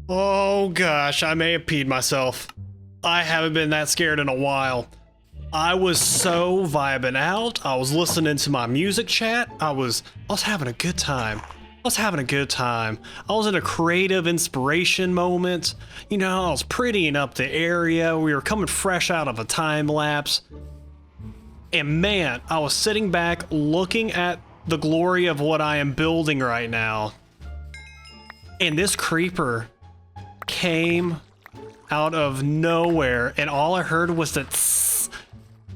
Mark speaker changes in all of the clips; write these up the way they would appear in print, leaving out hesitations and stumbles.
Speaker 1: Oh gosh, I may have peed myself. I haven't been that scared in a while. I was so vibing out. I was listening to my music chat. I was having a good time. I was in a creative inspiration moment. You know, I was prettying up the area. We were coming fresh out of a time lapse. And man, I was sitting back looking at the glory of what I am building right now. And this creeper came out of nowhere, and all I heard was that tss,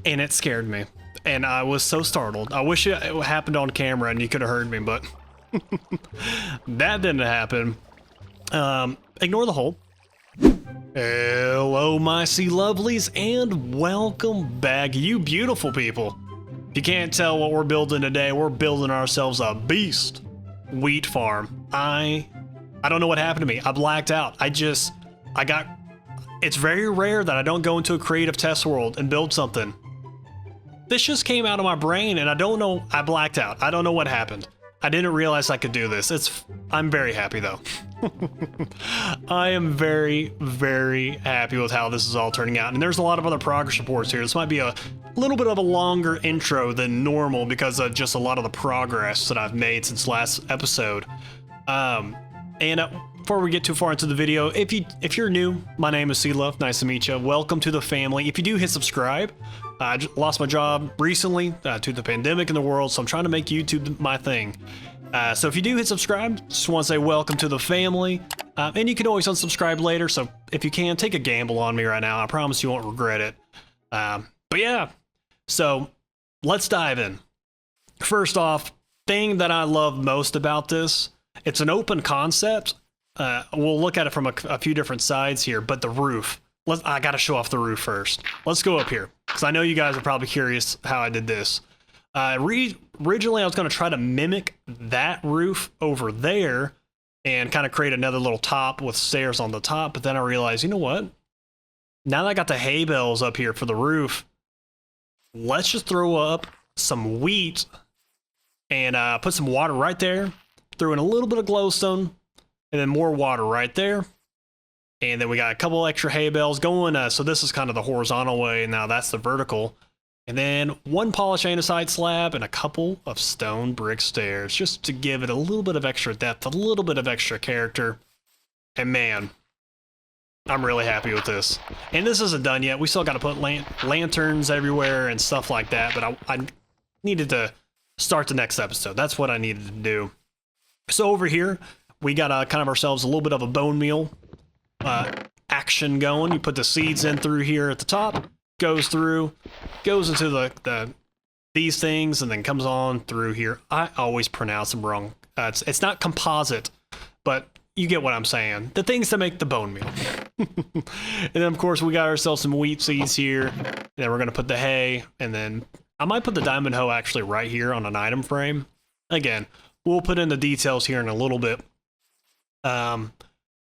Speaker 1: and it scared me. And I was so startled. I wish it happened on camera and you could have heard me, but that didn't happen. Ignore the hole. Hello, my C-Lovelies, and welcome back, you beautiful people. If you can't tell what we're building today, we're building ourselves a beast wheat farm. I don't know what happened to me. I blacked out. It's very rare that I don't go into a creative test world and build something. This just came out of my brain and I don't know, I blacked out. I don't know what happened. I didn't realize I could do this. I'm very happy though. I am very, very happy with how this is all turning out. And there's a lot of other progress reports here. This might be a little bit of a longer intro than normal because of just a lot of the progress that I've made since last episode. Before we get too far into the video, if you're new, my name is C-Luv. Nice to meet you. Welcome to the family. If you do hit subscribe, I lost my job recently to the pandemic in the world, so I'm trying to make YouTube my thing. So if you do hit subscribe, just want to say welcome to the family. And you can always unsubscribe later, so if you can, take a gamble on me right now. I promise you won't regret it. But yeah, so let's dive in. First off, thing that I love most about this, it's an open concept. We'll look at it from a few different sides here, but the roof. I gotta show off the roof first. Let's go up here, because I know you guys are probably curious how I did this. Originally, I was gonna try to mimic that roof over there and kind of create another little top with stairs on the top, but then I realized, you know what? Now that I got the hay bales up here for the roof, let's just throw up some wheat and put some water right there, throw in a little bit of glowstone, and then more water right there. And then we got a couple extra hay bales going. So this is kind of the horizontal way. Now that's the vertical. And then one polished andesite slab and a couple of stone brick stairs, just to give it a little bit of extra depth, a little bit of extra character. And man, I'm really happy with this. And this isn't done yet. We still got to put lanterns everywhere and stuff like that. But I needed to start the next episode. That's what I needed to do. So over here, we got kind of ourselves a little bit of a bone meal action going. You put the seeds in through here at the top, goes into these things, and then comes on through here. I always pronounce them wrong. It's not composite, but you get what I'm saying. The things that make the bone meal. And then of course we got ourselves some wheat seeds here, and then we're gonna put the hay, and then I might put the diamond hoe actually right here on an item frame. Again, we'll put in the details here in a little bit.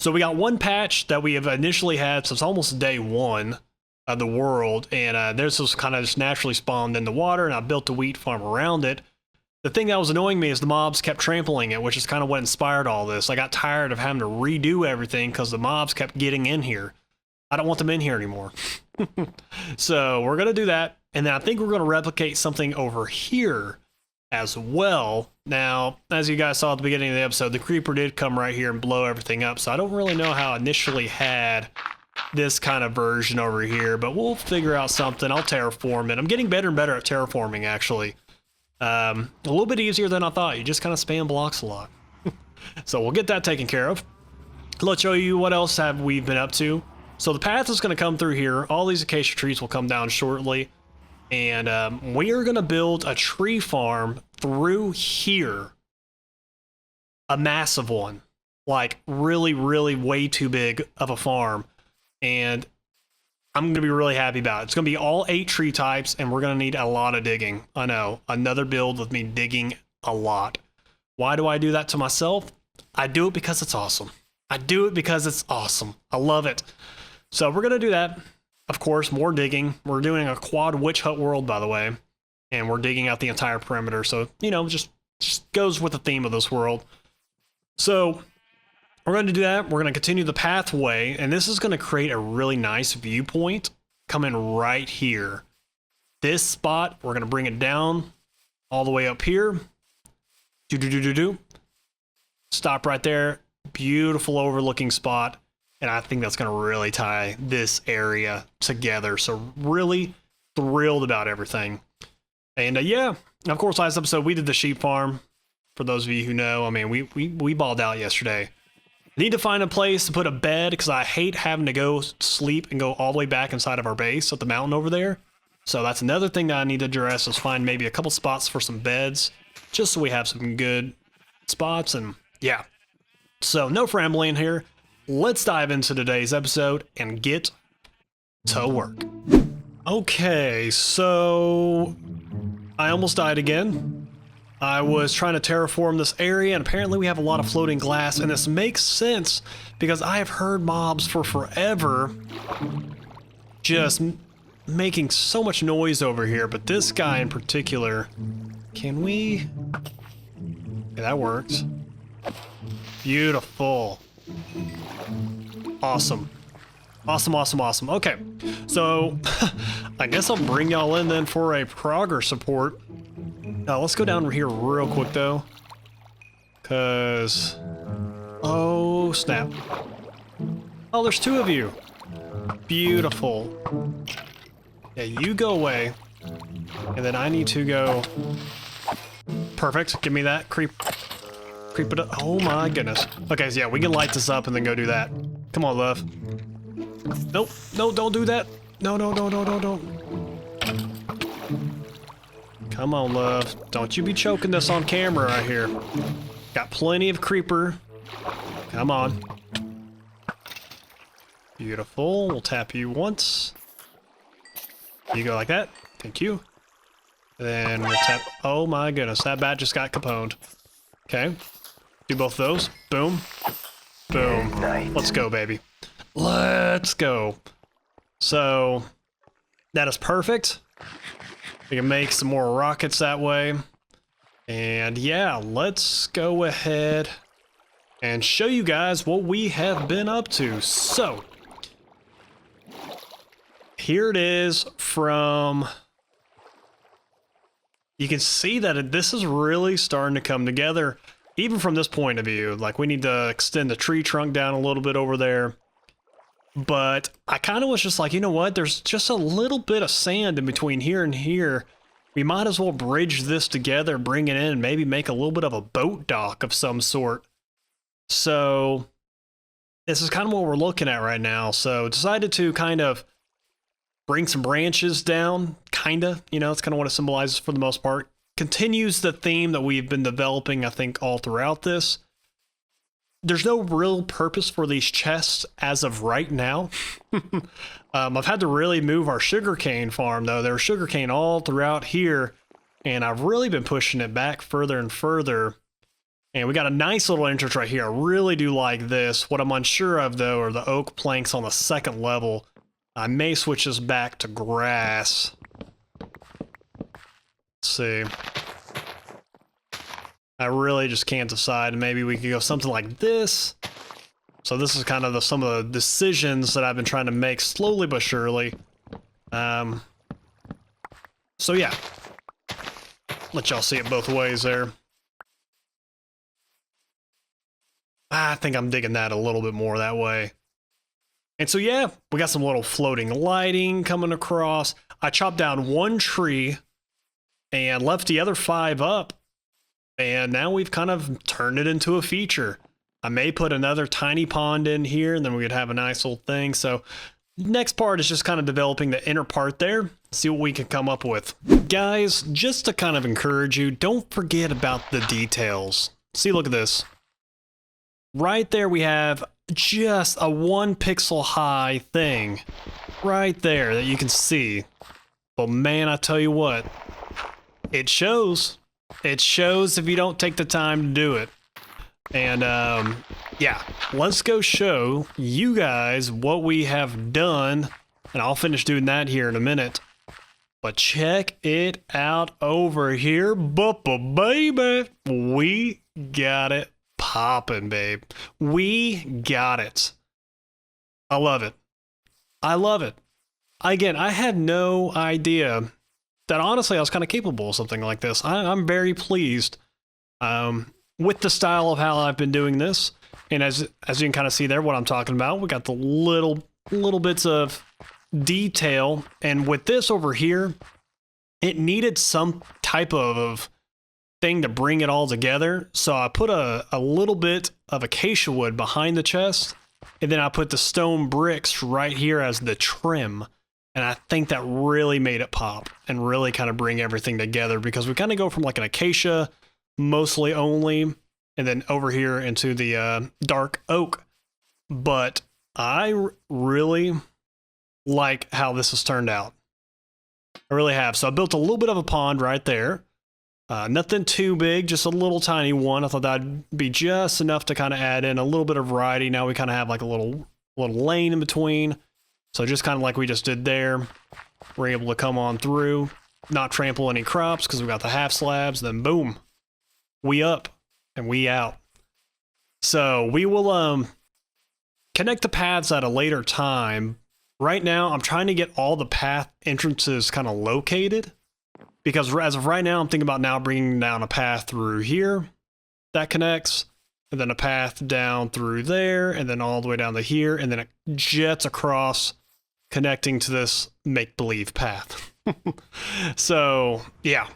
Speaker 1: So we got one patch that we have initially had since almost day one of the world, and this was kind of just naturally spawned in the water, and I built a wheat farm around it. The thing that was annoying me is the mobs kept trampling it, which is kind of what inspired all this. I got tired of having to redo everything because the mobs kept getting in here. I don't want them in here anymore. So we're going to do that, and then I think we're going to replicate something over here as well. Now, as you guys saw at the beginning of the episode, the creeper did come right here and blow everything up, so I don't really know how I initially had this kind of version over here, but we'll figure out something. I'll terraform it. I'm getting better and better at terraforming, actually. A little bit easier than I thought. You just kind of spam blocks a lot. So we'll get that taken care of. Let's show you what else have we been up to. So the path is going to come through here. All these acacia trees will come down shortly. And we are going to build a tree farm through here. A massive one. Like really, really way too big of a farm. And I'm going to be really happy about it. It's going to be all 8 tree types, and we're going to need a lot of digging. I know. Another build with me digging a lot. Why do I do that to myself? I do it because it's awesome. I do it because it's awesome. I love it. So we're going to do that. Of course, more digging. We're doing a quad witch hut world, by the way, and we're digging out the entire perimeter. So, you know, just goes with the theme of this world. So we're going to do that. We're going to continue the pathway, and this is going to create a really nice viewpoint coming right here. This spot, we're going to bring it down all the way up here. Stop right there. Beautiful overlooking spot. And I think that's going to really tie this area together. So really thrilled about everything. And yeah, of course, last episode we did the sheep farm. For those of you who know, I mean, we balled out yesterday. Need to find a place to put a bed because I hate having to go sleep and go all the way back inside of our base at the mountain over there. So that's another thing that I need to address, is find maybe a couple spots for some beds, just so we have some good spots. And yeah, so no rambling here. Let's dive into today's episode and get to work. Okay, so I almost died again. I was trying to terraform this area, and apparently we have a lot of floating glass, and this makes sense because I have heard mobs for forever just making so much noise over here, but this guy in particular, can we? Okay, that works. Beautiful. Awesome. Awesome, awesome, awesome. Okay, so I guess I'll bring y'all in then for a progress support. Let's go down here real quick though, because, oh snap. Oh, there's two of you. Beautiful. Yeah, you go away, and then I need to go. Perfect, give me that. Creep it up. Oh my goodness. Okay, so yeah, we can light this up and then go do that. Come on, love. Nope, no, don't do that. No, no, no, no, no, don't. Come on, love. Don't you be choking this on camera right here. Got plenty of creeper. Come on. Beautiful. We'll tap you once. You go like that. Thank you. And then we'll tap. Oh my goodness, that bat just got caponed. Okay. Do both of those. Boom. Boom. Let's go, baby. Let's go. So, that is perfect. We can make some more rockets that way. And yeah, let's go ahead and show you guys what we have been up to. So, here it is from... You can see that this is really starting to come together, even from this point of view. Like, we need to extend the tree trunk down a little bit over there. But I kind of was just like, you know what? There's just a little bit of sand in between here and here. We might as well bridge this together, bring it in, and maybe make a little bit of a boat dock of some sort. So this is kind of what we're looking at right now. So decided to kind of bring some branches down, kind of. You know, it's kind of what it symbolizes for the most part. Continues the theme that we've been developing, I think, all throughout this. There's no real purpose for these chests as of right now. I've had to really move our sugarcane farm, though. There's sugarcane all throughout here, and I've really been pushing it back further and further. And we got a nice little entrance right here. I really do like this. What I'm unsure of, though, are the oak planks on the second level. I may switch this back to grass. Let's see. I really just can't decide. Maybe we could go something like this. So this is kind of some of the decisions that I've been trying to make slowly but surely. So yeah. Let y'all see it both ways there. I think I'm digging that a little bit more that way. And so yeah, we got some little floating lighting coming across. I chopped down one tree and left the other 5 up. And now we've kind of turned it into a feature. I may put another tiny pond in here, and then we could have a nice little thing. So next part is just kind of developing the inner part there, see what we can come up with. Guys, just to kind of encourage you, don't forget about the details. See, look at this. Right there we have just a 1 pixel high thing right there that you can see. But man, I tell you what, it shows. It shows if you don't take the time to do it. And yeah, let's go show you guys what we have done. And I'll finish doing that here in a minute. But check it out over here. Baby, we got it popping, babe. We got it. I love it. I love it. Again, I had no idea that honestly I was kind of capable of something like this. I'm very pleased with the style of how I've been doing this. And as you can kind of see there, what I'm talking about, we got the little bits of detail. And with this over here, it needed some type of thing to bring it all together. So I put a little bit of acacia wood behind the chest, and then I put the stone bricks right here as the trim. And I think that really made it pop and really kind of bring everything together, because we kind of go from like an acacia mostly only, and then over here into the dark oak. But I really like how this has turned out. I really have. So I built a little bit of a pond right there. Nothing too big, just a little tiny one. I thought that'd be just enough to kind of add in a little bit of variety. Now we kind of have like a little lane in between. So just kind of like we just did there, we're able to come on through, not trample any crops because we got the half slabs, then boom, we up and we out. So we will connect the paths at a later time. Right now, I'm trying to get all the path entrances kind of located, because as of right now, I'm thinking about now bringing down a path through here that connects, and then a path down through there, and then all the way down to here, and then it jets across, connecting to this make-believe path. So, yeah.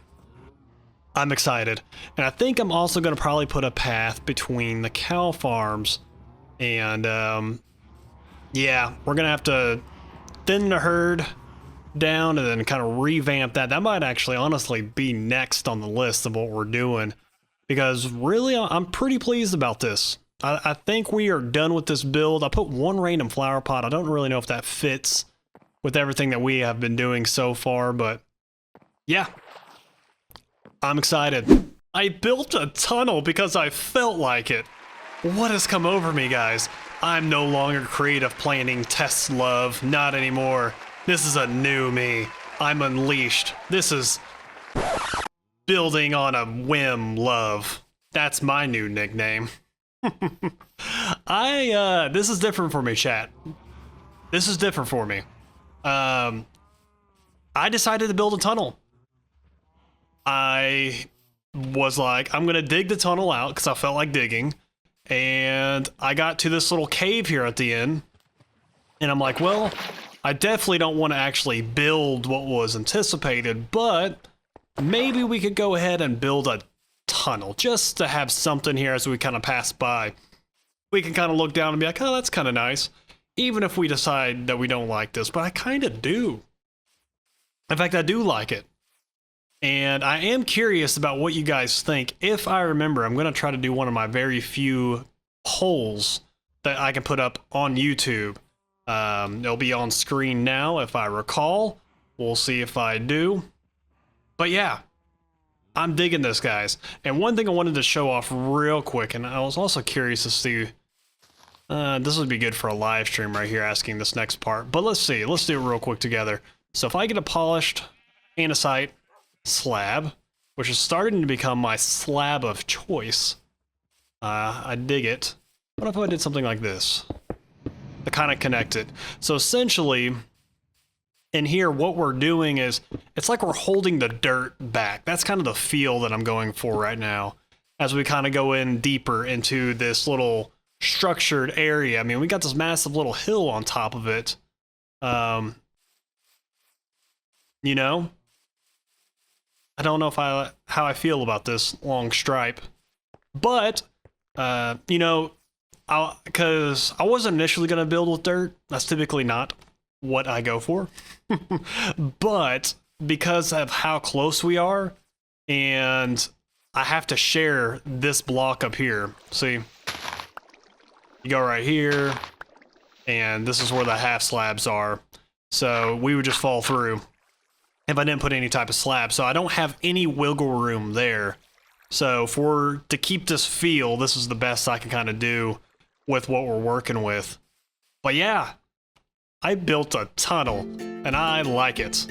Speaker 1: I'm excited. And I think I'm also going to probably put a path between the cow farms. And, yeah, we're going to have to thin the herd down and then kind of revamp that. That might actually honestly be next on the list of what we're doing, because really I'm pretty pleased about this. I think we are done with this build. I put one random flower pot. I don't really know if that fits with everything that we have been doing so far, but yeah, I'm excited. I built a tunnel because I felt like it. What has come over me, guys? I'm no longer creative planning tests love, not anymore. This is a new me. I'm unleashed. This is building on a whim love. That's my new nickname. This is different for me, chat. This is different for me. I decided to build a tunnel. I was like, I'm gonna dig the tunnel out because I felt like digging. And I got to this little cave here at the end. And I'm like, well, I definitely don't want to actually build what was anticipated, but maybe we could go ahead and build a tunnel just to have something here as we kind of pass by. We can kind of look down and be like, oh, that's kind of nice. Even if we decide that we don't like this, but I kind of do. In fact, I do like it. And I am curious about what you guys think. If I remember, I'm going to try to do one of my very few polls that I can put up on YouTube. It'll be on screen now if I recall. We'll see if I do. But yeah, I'm digging this, guys. And one thing I wanted to show off real quick, and I was also curious to see, this would be good for a live stream right here asking this next part. But let's see, let's do it real quick together. So if I get a polished andesite slab, which is starting to become my slab of choice, I dig it. What if I did something like this to kind of connect it? So essentially, in here, what we're doing is, it's like we're holding the dirt back. That's kind of the feel that I'm going for right now, as we kind of go in deeper into this little structured area. I mean, we got this massive little hill on top of it. You know, I don't know if how I feel about this long stripe, but you know, because I wasn't initially going to build with dirt. That's typically not what I go for. But because of how close we are, and I have to share this block up here. See, you go right here, and this is where the half slabs are. So we would just fall through if I didn't put any type of slab. So I don't have any wiggle room there. So to keep this feel, this is the best I can kind of do with what we're working with. But yeah, I built a tunnel, and I like it.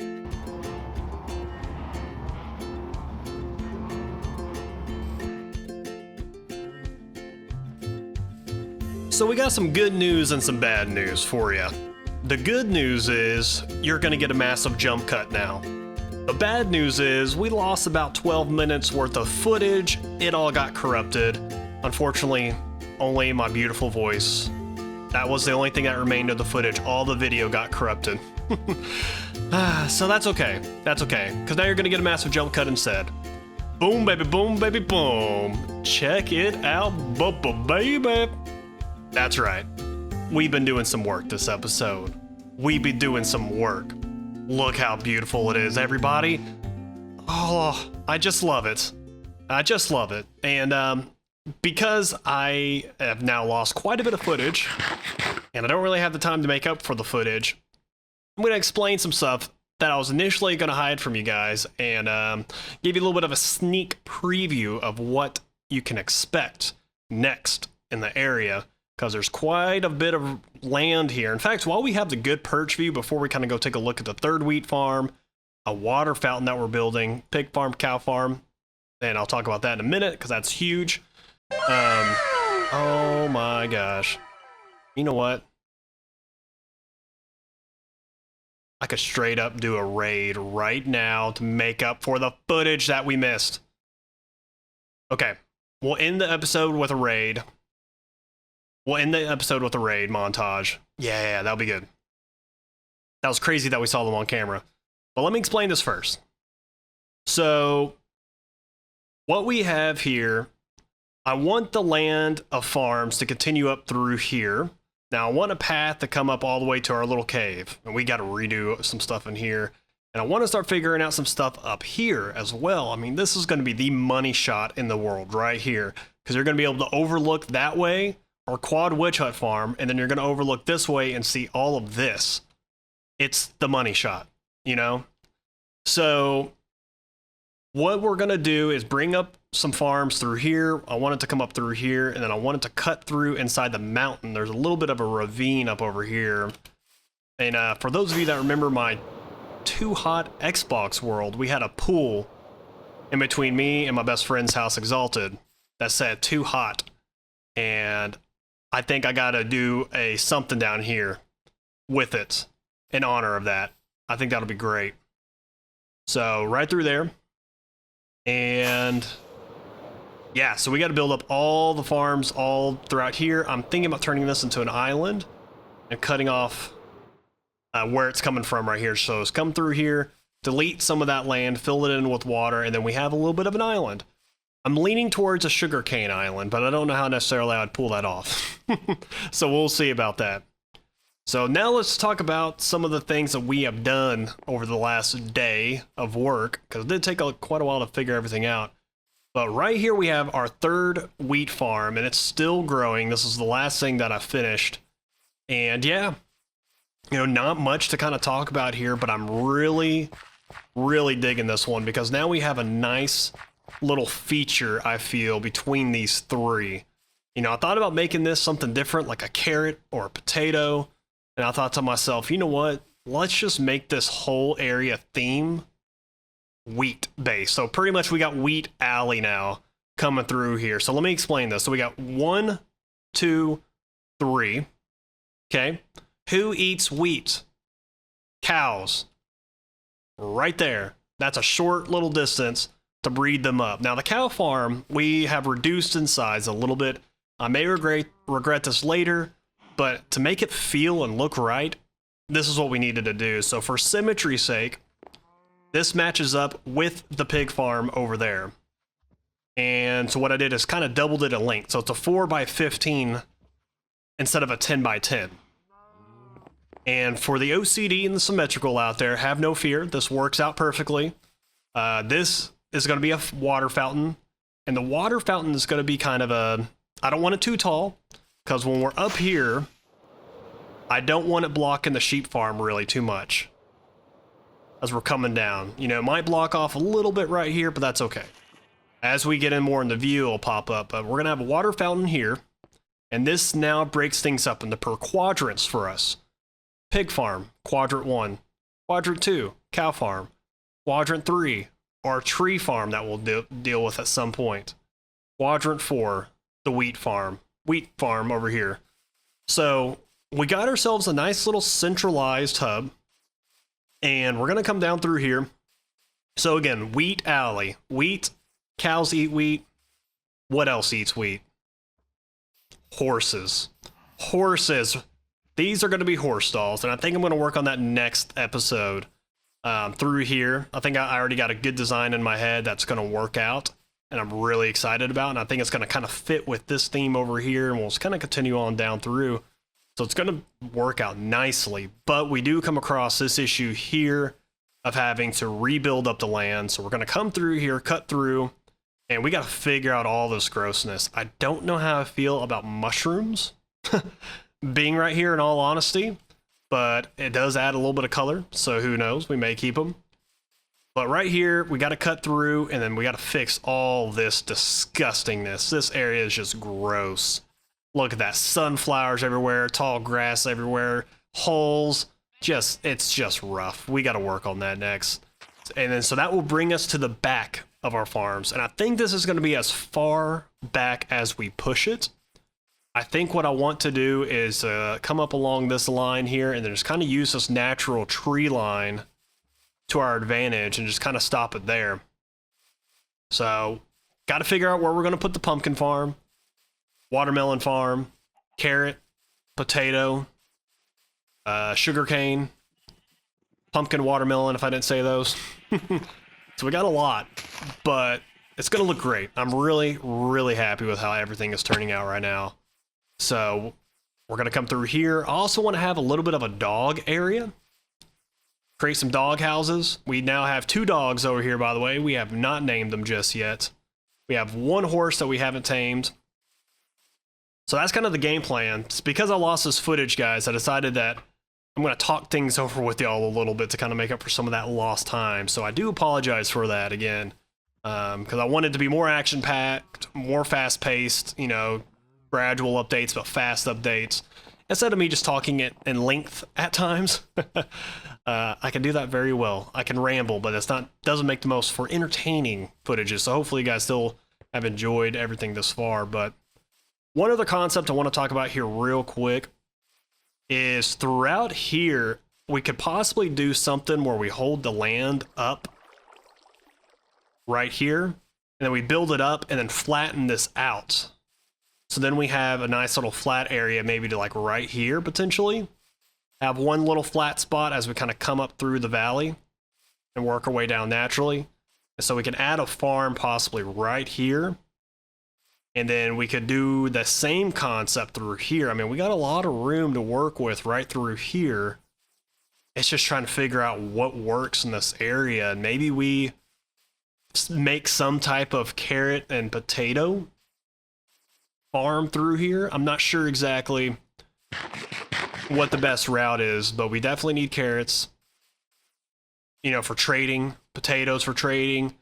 Speaker 1: So we got some good news and some bad news for you. The good news is you're going to get a massive jump cut now. The bad news is we lost about 12 minutes worth of footage. It all got corrupted. Unfortunately, only my beautiful voice. That was the only thing that remained of the footage. All the video got corrupted. So that's okay. That's okay. Because now you're going to get a massive jump cut instead. Boom, baby, boom, baby, boom. Check it out, baby. That's right. We've been doing some work this episode. We be doing some work. Look how beautiful it is, everybody. Oh, I just love it. I just love it. And because I have now lost quite a bit of footage, and I don't really have the time to make up for the footage, I'm going to explain some stuff that I was initially going to hide from you guys and give you a little bit of a sneak preview of what you can expect next in the area, because there's quite a bit of land here. In fact, while we have the good perch view, before we kind of go take a look at the third wheat farm, a water fountain that we're building, pig farm, cow farm, and I'll talk about that in a minute because that's huge. Oh my gosh. You know what? I could straight up do a raid right now to make up for the footage that we missed. Okay, we'll end the episode with a raid. We'll end the episode with a raid montage. Yeah, that'll be good. That was crazy that we saw them on camera. But let me explain this first. So, what we have here, I want the land of farms to continue up through here. Now, I want a path to come up all the way to our little cave. And we got to redo some stuff in here. And I want to start figuring out some stuff up here as well. I mean, this is going to be the money shot in the world right here. Because you're going to be able to overlook that way, or Quad Witch Hut Farm, and then you're going to overlook this way and see all of this. It's the money shot, you know? So, what we're going to do is bring up some farms through here. I want it to come up through here, and then I want it to cut through inside the mountain. There's a little bit of a ravine up over here. And for those of you that remember my Too Hot Xbox world, we had a pool in between me and my best friend's house, Exalted, that said Too Hot. And I think I gotta do a something down here with it in honor of that. I think that'll be great. So right through there. And yeah, so we got to build up all the farms all throughout here. I'm thinking about turning this into an island and cutting off where it's coming from right here. So it's come through here, delete some of that land, fill it in with water, and then we have a little bit of an island. I'm leaning towards a sugarcane island, but I don't know how necessarily I'd pull that off. So we'll see about that. So now let's talk about some of the things that we have done over the last day of work, because it did take quite a while to figure everything out. But right here we have our third wheat farm, and it's still growing. This is the last thing that I finished. And yeah, you know, not much to kind of talk about here, but I'm really, really digging this one, because now we have a nice little feature, I feel, between these three. You know, I thought about making this something different, like a carrot or a potato, and I thought to myself, you know what, let's just make this whole area theme wheat based. So pretty much we got Wheat Alley now coming through here. So let me explain this. So we got 1, 2, 3. Okay, who eats wheat? Cows. Right there. That's a short little distance to breed them up. Now the cow farm, we have reduced in size a little bit. I may regret this later, but to make it feel and look right, this is what we needed to do. So for symmetry's sake, this matches up with the pig farm over there. And so what I did is kind of doubled it in length. So it's a 4x15 instead of a 10x10. And for the OCD and the symmetrical out there, have no fear. This works out perfectly. This is going to be a water fountain. And the water fountain is going to be kind of a... I don't want it too tall, because when we're up here, I don't want it blocking the sheep farm really too much as we're coming down. You know, it might block off a little bit right here, but that's okay. As we get in more in the view, it'll pop up. But we're going to have a water fountain here, and this now breaks things up into per quadrants for us. Pig farm, quadrant 1. Quadrant 2, cow farm. Quadrant 3, our tree farm that we'll deal with at some point. Quadrant 4, the wheat farm over here. So we got ourselves a nice little centralized hub, and we're going to come down through here. So again, wheat alley. Wheat, cows eat wheat. What else eats wheat? Horses. Horses. These are going to be horse stalls, and I think I'm going to work on that next episode through here. I think I already got a good design in my head that's going to work out, and I'm really excited about, and I think it's going to kind of fit with this theme over here, and we'll just kind of continue on down through. So it's going to work out nicely, but we do come across this issue here of having to rebuild up the land. So we're going to come through here, cut through, and we got to figure out all this grossness. I don't know how I feel about mushrooms being right here, in all honesty, but it does add a little bit of color. So who knows? We may keep them. But right here, we got to cut through, and then we got to fix all this disgustingness. This area is just gross. Look at that, sunflowers everywhere, tall grass everywhere, holes. It's just rough. We got to work on that next. And then so that will bring us to the back of our farms. And I think this is going to be as far back as we push it. I think what I want to do is come up along this line here and then just kind of use this natural tree line to our advantage and just kind of stop it there. So got to figure out where we're going to put the pumpkin farm, watermelon farm, carrot, potato, sugarcane, pumpkin, watermelon, if I didn't say those. So we got a lot, but it's going to look great. I'm really, really happy with how everything is turning out right now. So we're going to come through here. I also want to have a little bit of a dog area. Create some dog houses. We now have 2 dogs over here, by the way. We have not named them just yet. We have 1 horse that we haven't tamed. So that's kind of the game plan. It's because I lost this footage, guys, I decided that I'm going to talk things over with y'all a little bit to kind of make up for some of that lost time. So I do apologize for that again, because I wanted to be more action-packed, more fast-paced, you know, gradual updates, but fast updates. Instead of me just talking it in length at times. I can do that very well. I can ramble, but it's not, doesn't make the most for entertaining footages. So hopefully you guys still have enjoyed everything this far. But one other concept I want to talk about here real quick is throughout here, we could possibly do something where we hold the land up right here, and then we build it up and then flatten this out. So then we have a nice little flat area, maybe to like right here, potentially. Have one little flat spot as we kind of come up through the valley and work our way down naturally. And so we can add a farm possibly right here. And then we could do the same concept through here. I mean, we got a lot of room to work with right through here. It's just trying to figure out what works in this area. And maybe we make some type of carrot and potato farm through here. I'm not sure exactly what the best route is, but we definitely need carrots, you know, for trading, potatoes for trading,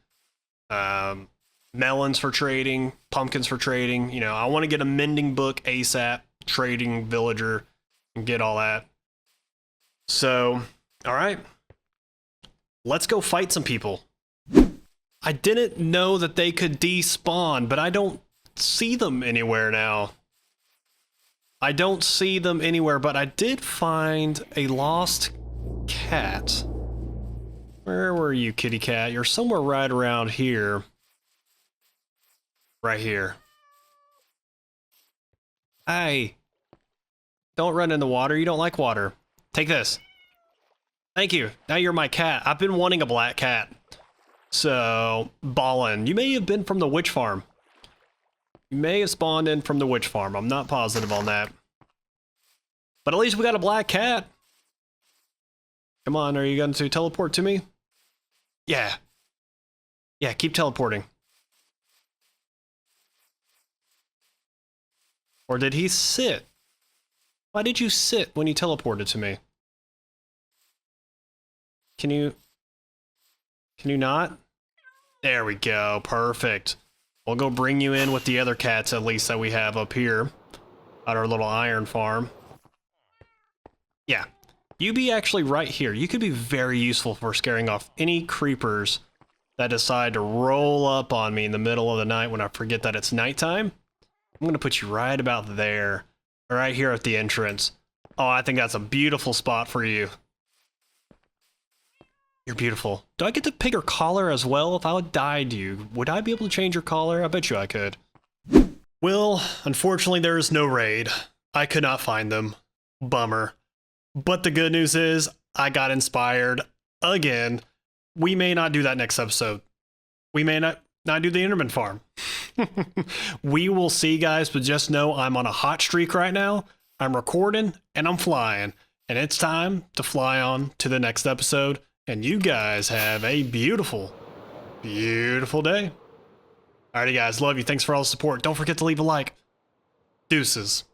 Speaker 1: melons for trading, pumpkins for trading. You know, I want to get a mending book ASAP, trading villager, and get all that. So, all right, let's go fight some people. I didn't know that they could despawn, but I don't see them anywhere now. I don't see them anywhere, but I did find a lost cat. Where were you, kitty cat? You're somewhere right around here. Right here. Hey. Don't run in the water. You don't like water. Take this. Thank you. Now you're my cat. I've been wanting a black cat. So, ballin'. You may have been from the witch farm. You may have spawned in from the witch farm. I'm not positive on that. But at least we got a black cat. Come on, are you going to teleport to me? Yeah. Yeah, keep teleporting. Or did he sit? Why did you sit when you teleported to me? Can you not? There we go. Perfect. We'll go bring you in with the other cats, at least, that we have up here at our little iron farm. Yeah. You be actually right here. You could be very useful for scaring off any creepers that decide to roll up on me in the middle of the night when I forget that it's nighttime. I'm going to put you right about there. right here at the entrance. Oh, I think that's a beautiful spot for you. You're beautiful. Do I get to pick your collar as well? If I died you, would I be able to change your collar? I bet you I could. Well, unfortunately, there is no raid. I could not find them. Bummer. But the good news is, I got inspired again. We may not do that next episode. We may not do the Enderman farm. We will see, guys, but just know I'm on a hot streak right now. I'm recording and I'm flying. And it's time to fly on to the next episode. And you guys have a beautiful, beautiful day. Alrighty, guys. Love you. Thanks for all the support. Don't forget to leave a like. Deuces.